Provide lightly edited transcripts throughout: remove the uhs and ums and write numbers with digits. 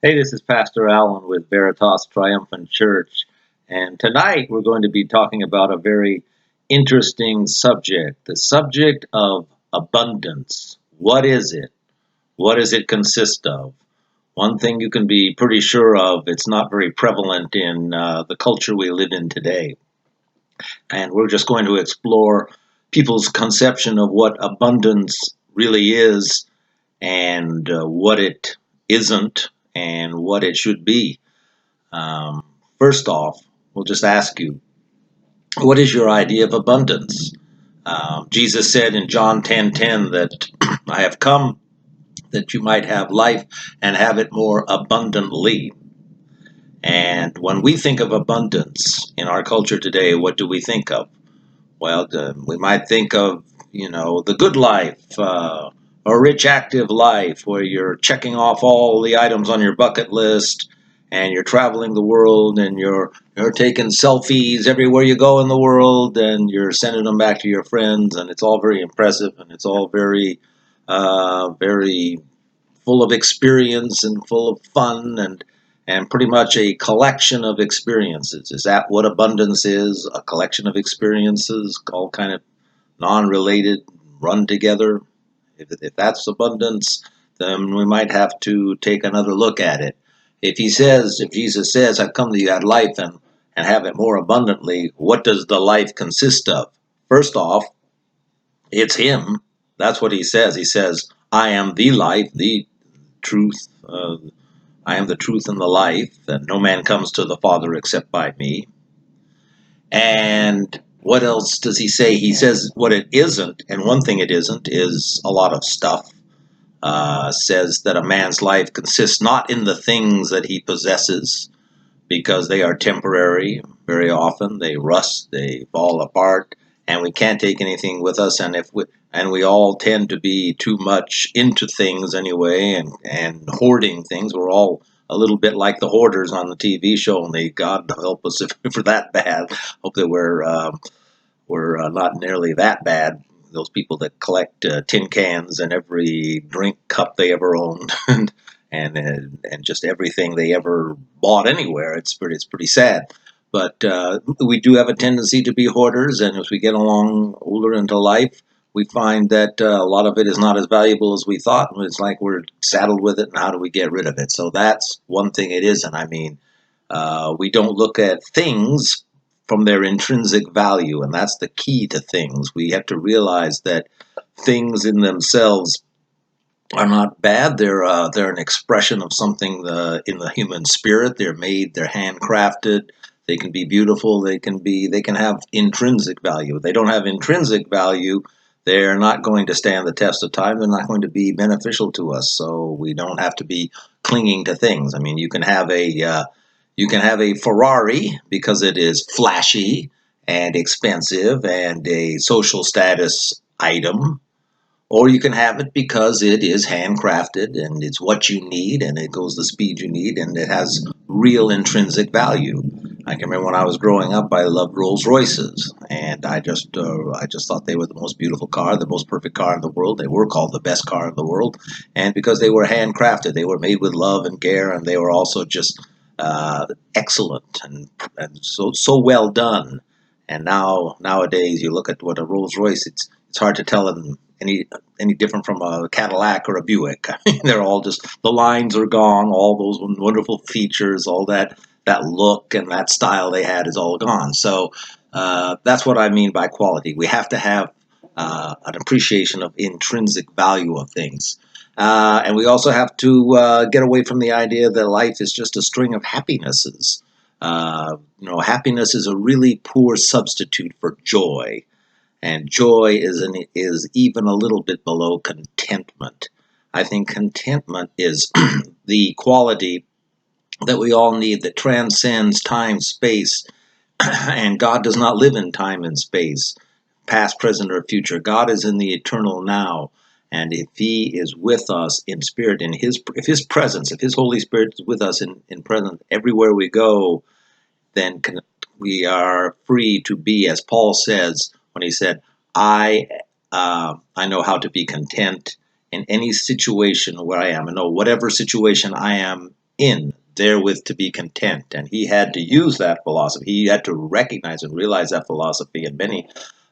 Hey, this is Pastor Allen with Veritas Triumphant Church, and tonight we're going to be talking about a very interesting subject, the subject of abundance. What is it? What does it consist of? One thing you can be pretty sure of, it's not very prevalent in the culture we live in today. And we're just going to explore people's conception of what abundance really is and what it isn't and what it should be. Um, First off, we'll just ask you, what is your idea of abundance? Jesus said in John 10:10 that I have come that you might have life and have it more abundantly. And when we think of abundance in our culture today, what do we think of? Well, we might think of, the good life, a rich, active life where you're checking off all the items on your bucket list and you're traveling the world and you're taking selfies everywhere you go in the world and you're sending them back to your friends, and it's all very impressive and it's all very full of experience and full of fun and pretty much a collection of experiences. Is that what abundance is? A collection of experiences, all kind of non-related, run together? If that's abundance, then we might have to take another look at it. If Jesus says, I've come to you at life and have it more abundantly, what does the life consist of? First off, it's Him. That's what He says. He says, I am the life, the truth. I am the truth and the life, and no man comes to the Father except by me. And what else does he say? He says what it isn't, and one thing it isn't is a lot of stuff. Says that a man's life consists not in the things that he possesses, because they are temporary. Very often they rust, they fall apart, and we can't take anything with us. And we all tend to be too much into things anyway, and hoarding things. We're all a little bit like the hoarders on the TV show, and they God help us if we're that bad. Hope that we're not nearly that bad. Those people that collect tin cans and every drink cup they ever owned, and just everything they ever bought anywhere. It's pretty sad. But we do have a tendency to be hoarders, and as we get along older into life, we find that a lot of it is not as valuable as we thought. And it's like we're saddled with it, and how do we get rid of it? So that's one thing it isn't. I mean, we don't look at things from their intrinsic value, and that's the key to things. We have to realize that things in themselves are not bad. They're an expression of something in the human spirit. They're made. They're handcrafted. They can be beautiful. They can have intrinsic value. If they don't have intrinsic value, they're not going to stand the test of time. They're not going to be beneficial to us. So we don't have to be clinging to things. I mean, you can have a Ferrari because it is flashy and expensive and a social status item, or you can have it because it is handcrafted and it's what you need and it goes the speed you need and it has real intrinsic value. I can remember when I was growing up, I loved Rolls Royces, and I just thought they were the most beautiful car, the most perfect car in the world. They were called the best car in the world, and because they were handcrafted, they were made with love and care, and they were also just excellent and so well done. And nowadays, you look at what a Rolls Royce, it's hard to tell them any different from a Cadillac or a Buick. I mean, they're all just, the lines are gone, all those wonderful features, all that look and that style they had is all gone. So that's what I mean by quality. We have to have an appreciation of intrinsic value of things. And we also have to get away from the idea that life is just a string of happinesses. Happiness is a really poor substitute for joy, and joy is even a little bit below contentment. I think contentment is the quality that we all need, that transcends time, space, and God does not live in time and space, past, present, or future. God is in the eternal now. And if He is with us in spirit, if His presence, if His Holy Spirit is with us in presence everywhere we go, then we are free to be, as Paul says when he said, I know how to be content in any situation where I am. I know whatever situation I am in, therewith to be content. And he had to use that philosophy. He had to recognize and realize that philosophy in many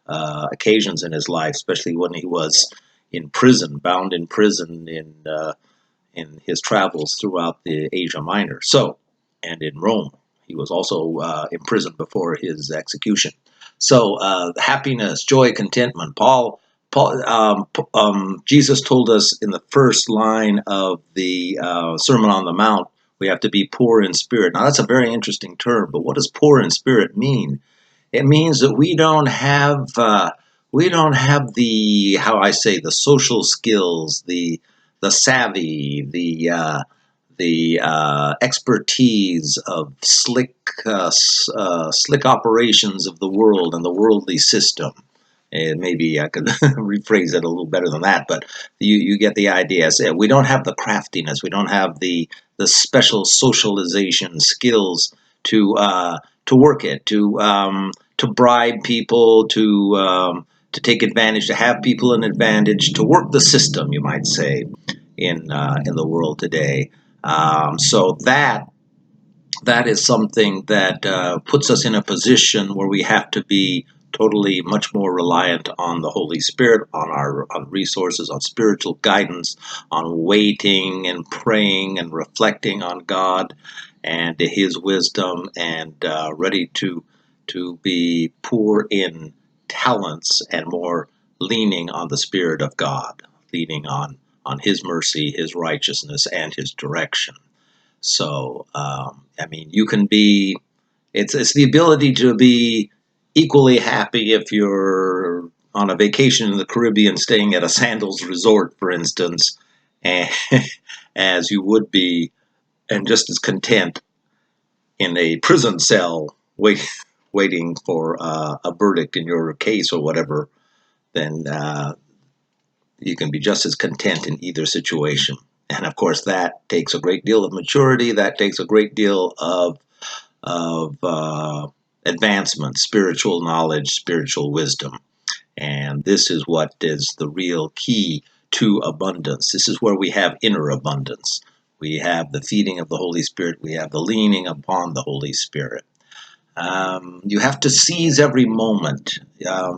occasions in his life, especially when he was in prison, bound in prison in his travels throughout the Asia Minor. So, and in Rome, he was also imprisoned before his execution. So, happiness, joy, contentment. Jesus told us in the first line of the Sermon on the Mount, we have to be poor in spirit. Now, that's a very interesting term, but what does poor in spirit mean? It means that we don't have the, how I say, the social skills, the savvy, the expertise of slick operations of the world and the worldly system. And maybe I could rephrase it a little better than that, but you get the idea. So we don't have the craftiness, we don't have the special socialization skills to work it, to bribe people, to take advantage, to have people an advantage, to work the system, you might say, in the world today. So that is something that puts us in a position where we have to be totally much more reliant on the Holy Spirit, on resources, on spiritual guidance, on waiting and praying and reflecting on God and His wisdom, and ready to be poor in talents and more leaning on the Spirit of God, leaning on His mercy, His righteousness, and His direction. So, I mean, you can be, it's the ability to be equally happy if you're on a vacation in the Caribbean staying at a sandals resort, for instance, and, as you would be, and just as content in a prison cell waiting for a verdict in your case or whatever, then you can be just as content in either situation. And of course, that takes a great deal of maturity. That takes a great deal of advancement, spiritual knowledge, spiritual wisdom. And this is what is the real key to abundance. This is where we have inner abundance. We have the feeding of the Holy Spirit. We have the leaning upon the Holy Spirit. You have to seize every moment.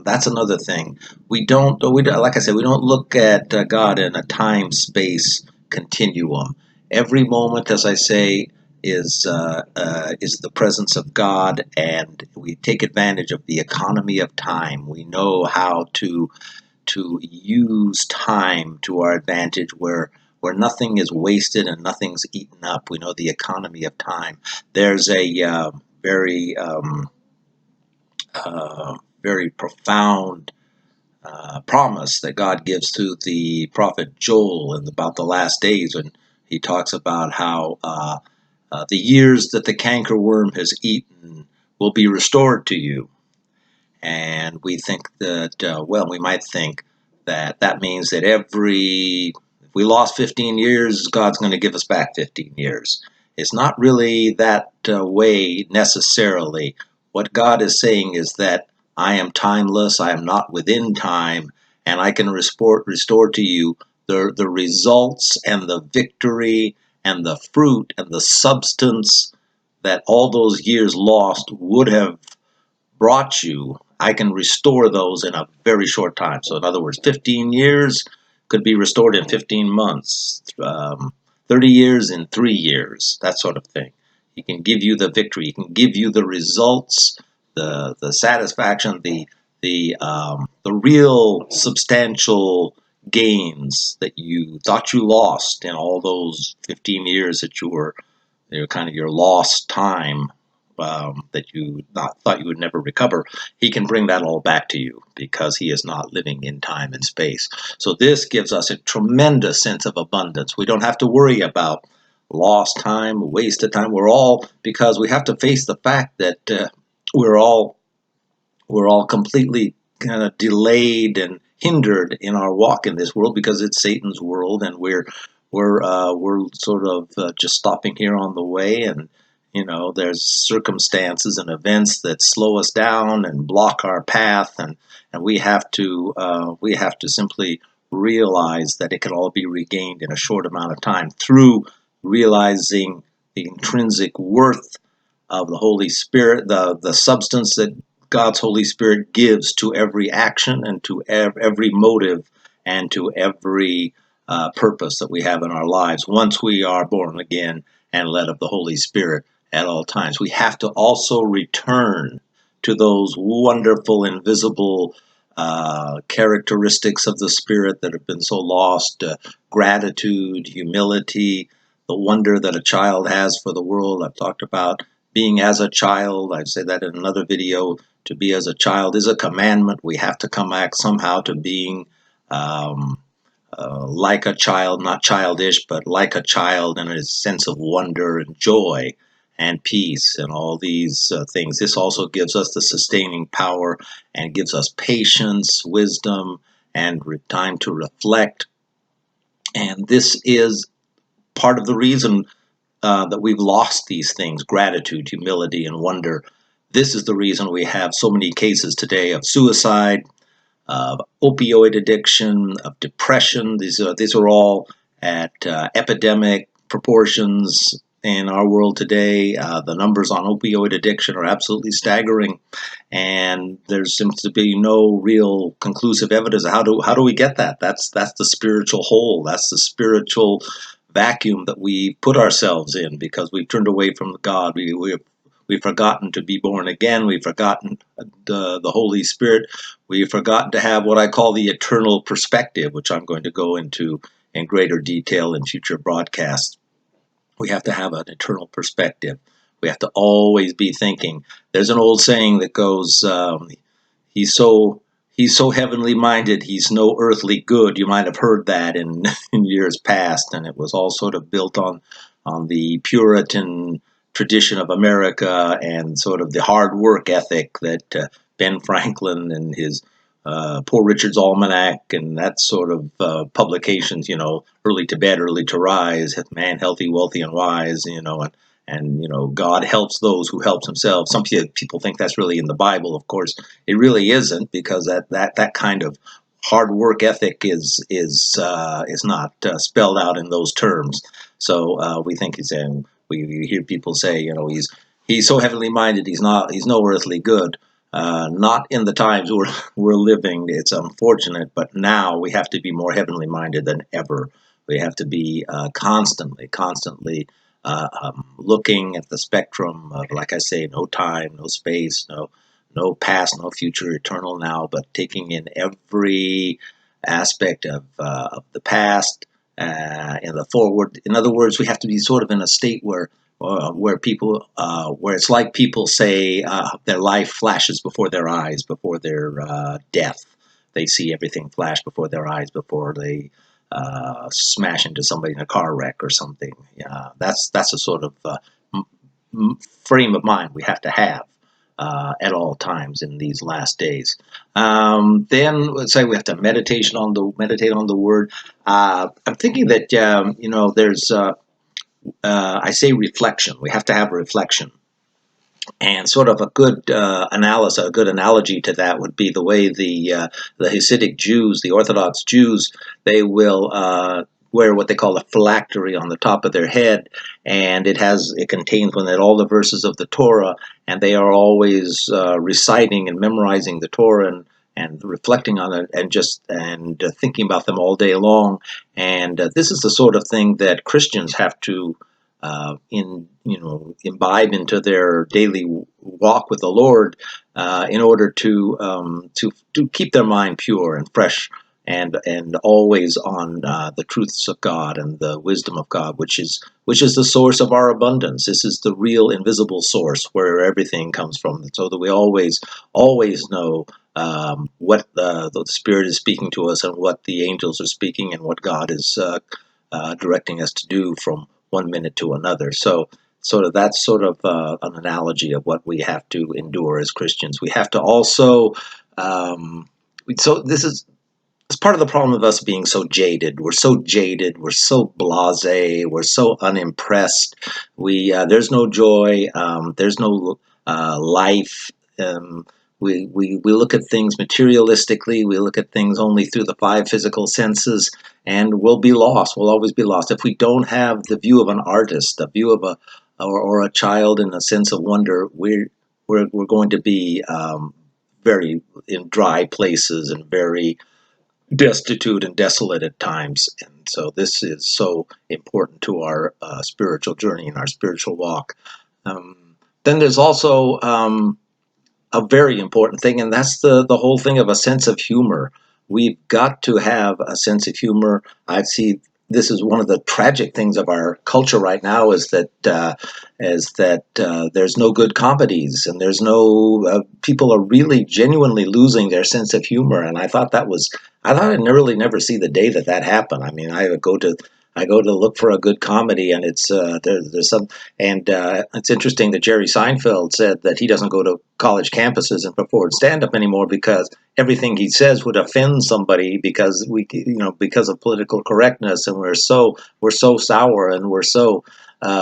That's another thing. Like I said, we don't look at God in a time-space continuum. Every moment, as I say, is the presence of God, and we take advantage of the economy of time. We know how to use time to our advantage, where nothing is wasted and nothing's eaten up. We know the economy of time. There's a very very profound promise that God gives to the prophet Joel and about the last days, when he talks about how the years that the cankerworm has eaten will be restored to you. And we think that, we might think that that means that if we lost 15 years, God's going to give us back 15 years. It's not really that way necessarily. What God is saying is that I am timeless, I am not within time, and I can restore to you the results and the victory and the fruit and the substance that all those years lost would have brought you. I can restore those in a very short time. So in other words, 15 years could be restored in 15 months, 30 years in 3 years, that sort of thing. He can give you the victory. He can give you the results, the satisfaction, the real substantial gains that you thought you lost in all those 15 years that you're kind of your lost time, that you thought you would never recover. He can bring that all back to you because he is not living in time and space. So this gives us a tremendous sense of abundance. We don't have to worry about lost time, wasted time. Because we have to face the fact that we're all completely kind of delayed and hindered in our walk in this world because it's Satan's world, and we're sort of just stopping here on the way, and there's circumstances and events that slow us down and block our path, and we have to simply realize that it can all be regained in a short amount of time through realizing the intrinsic worth of the Holy Spirit, the substance that God's Holy Spirit gives to every action and to every motive and to every purpose that we have in our lives once we are born again and led of the Holy Spirit at all times. We have to also return to those wonderful, invisible characteristics of the Spirit that have been so lost, gratitude, humility, the wonder that a child has for the world. I've talked about being as a child. I say that in another video. To be as a child is a commandment. We have to come back somehow to being um, like a child, not childish, but like a child in a sense of wonder and joy and peace and all these things. This also gives us the sustaining power and gives us patience, wisdom, and time to reflect. And this is part of the reason that we've lost these things: gratitude, humility, and wonder. This is the reason we have so many cases today of suicide, of opioid addiction, of depression. These are all at epidemic proportions in our world today. The numbers on opioid addiction are absolutely staggering, and there seems to be no real conclusive evidence. How do we get that? That's the spiritual hole. That's the spiritual vacuum that we put ourselves in because we've turned away from God. We've forgotten to be born again. We've forgotten the Holy Spirit. We've forgotten to have what I call the eternal perspective, which I'm going to go into in greater detail in future broadcasts. We have to have an eternal perspective. We have to always be thinking. There's an old saying that goes, "He's so he's so heavenly minded. He's no earthly good." You might have heard that in in years past, and it was all sort of built on the Puritan tradition of America and sort of the hard work ethic that Ben Franklin and his Poor Richard's Almanac and that sort of publications, early to bed, early to rise, man healthy, wealthy, and wise, and God helps those who helps himself. Some people think that's really in the Bible. Of course, it really isn't, because that kind of hard work ethic is not spelled out in those terms. So we think he's saying, we hear people say, he's so heavenly minded, he's no earthly good. Not in the times we're living. It's unfortunate, but now we have to be more heavenly minded than ever. We have to be constantly looking at the spectrum of, like I say, no time, no space, no past, no future, eternal now, but taking in every aspect of the past and the forward. In other words, we have to be sort of in a state where it's like people say their life flashes before their eyes before their death. They see everything flash before their eyes before they smash into somebody in a car wreck or something. That's a sort of frame of mind we have to have at all times in these last days. Then let's say we have to meditate on the word. I'm thinking that there's I say reflection. We have to have a reflection. And sort of a good analysis, a good analogy to that would be the way the Hasidic Jews, the Orthodox Jews, they will wear what they call a phylactery on the top of their head, and it contains all the verses of the Torah, and they are always reciting and memorizing the Torah and reflecting on it and thinking about them all day long. And this is the sort of thing that Christians have to imbibe into their daily walk with the Lord in order to keep their mind pure and fresh and always on the truths of God and the wisdom of God, which is the source of our abundance. This is the real invisible source where everything comes from, so that we always know what the Spirit is speaking to us and what the angels are speaking and what God is directing us to do from one minute to another. So that's sort of an analogy of what we have to endure as Christians. We have to also so this is it's part of the problem of us being so jaded. We're so jaded. We're so blasé. We're so unimpressed. There's no joy. There's no life. We look at things materialistically. We look at things only through the five physical senses, and we'll be lost. We'll always be lost if we don't have the view of an artist, the view of or a child in a sense of wonder, we're going to be very in dry places and very destitute and desolate at times. And so this is so important to our spiritual journey and our spiritual walk. Then there's also a very important thing, and that's the whole thing of a sense of humor. We've got to have a sense of humor. I see this is one of the tragic things of our culture right now is that there's no good comedies, and there's no people are really genuinely losing their sense of humor. And I thought I'd really never see the day that that happened. I mean, I go to look for a good comedy, and there's some. And it's interesting that Jerry Seinfeld said that he doesn't go to college campuses and perform stand-up anymore because everything he says would offend somebody because because of political correctness, and we're so sour, and we're so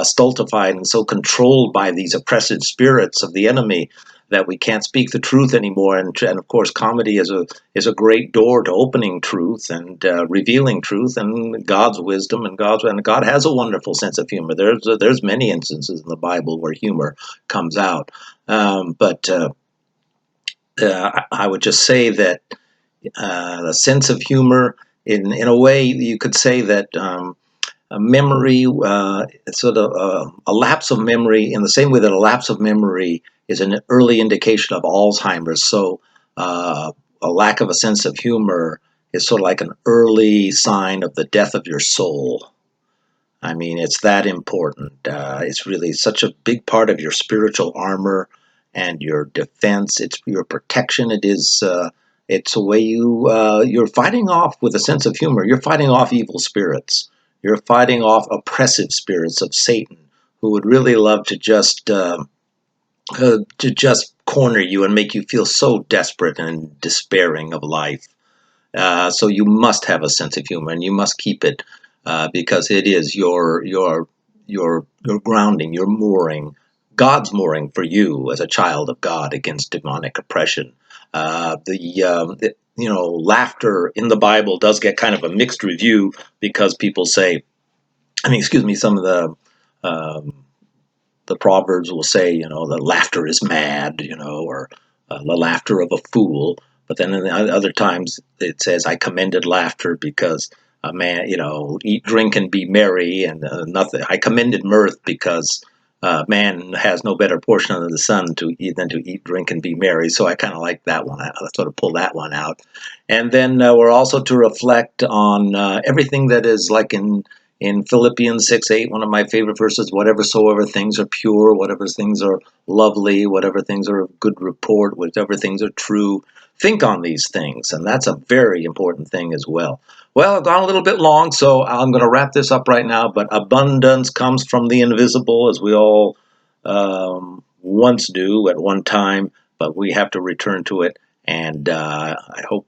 stultified and so controlled by these oppressive spirits of the enemy that we can't speak the truth anymore. And of course, comedy is a great door to opening truth and revealing truth and God's wisdom, and God has a wonderful sense of humor. There's many instances in the Bible where humor comes out, but I would just say that the sense of humor, in a way, you could say that. A memory, sort of a lapse of memory, in the same way that a lapse of memory is an early indication of Alzheimer's. So a lack of a sense of humor is sort of like an early sign of the death of your soul. I mean, it's that important. It's really such a big part of your spiritual armor and your defense. It's your protection. It's a way you're fighting off with a sense of humor. You're fighting off evil spirits. You're fighting off oppressive spirits of Satan, who would really love to just corner you and make you feel so desperate and despairing of life. So you must have a sense of humor, and you must keep it because it is your grounding, your mooring, God's mooring for you as a child of God against demonic oppression. Laughter in the Bible does get kind of a mixed review because people say, I mean, excuse me, some of um, the proverbs will say, the laughter is mad, or the laughter of a fool. But then in the other times it says, I commended laughter because a man, eat, drink, and be merry, and nothing. I commended mirth because man has no better portion under the sun to eat than to eat, drink, and be merry. So I kind of like that one. I sort of pull that one out. And then we're also to reflect on everything that is like in Philippians 6:8, one of my favorite verses, whatever soever things are pure, whatever things are lovely, whatever things are of good report, whatever things are true, think on these things. And that's a very important thing as well. Well, I've gone a little bit long, so I'm going to wrap this up right now. But abundance comes from the invisible, as we all once do at one time, but we have to return to it. And I hope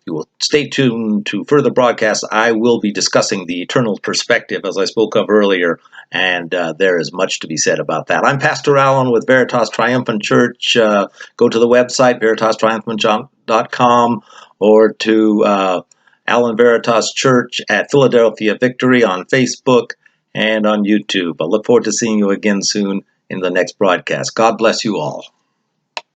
you will stay tuned to further broadcasts. I will be discussing the eternal perspective, as I spoke of earlier, and there is much to be said about that. I'm Pastor Allen with Veritas Triumphant Church. Go to the website, veritastriumphant.com, or to Allen Veritas Church at Philadelphia Victory on Facebook and on YouTube. I look forward to seeing you again soon in the next broadcast. God bless you all.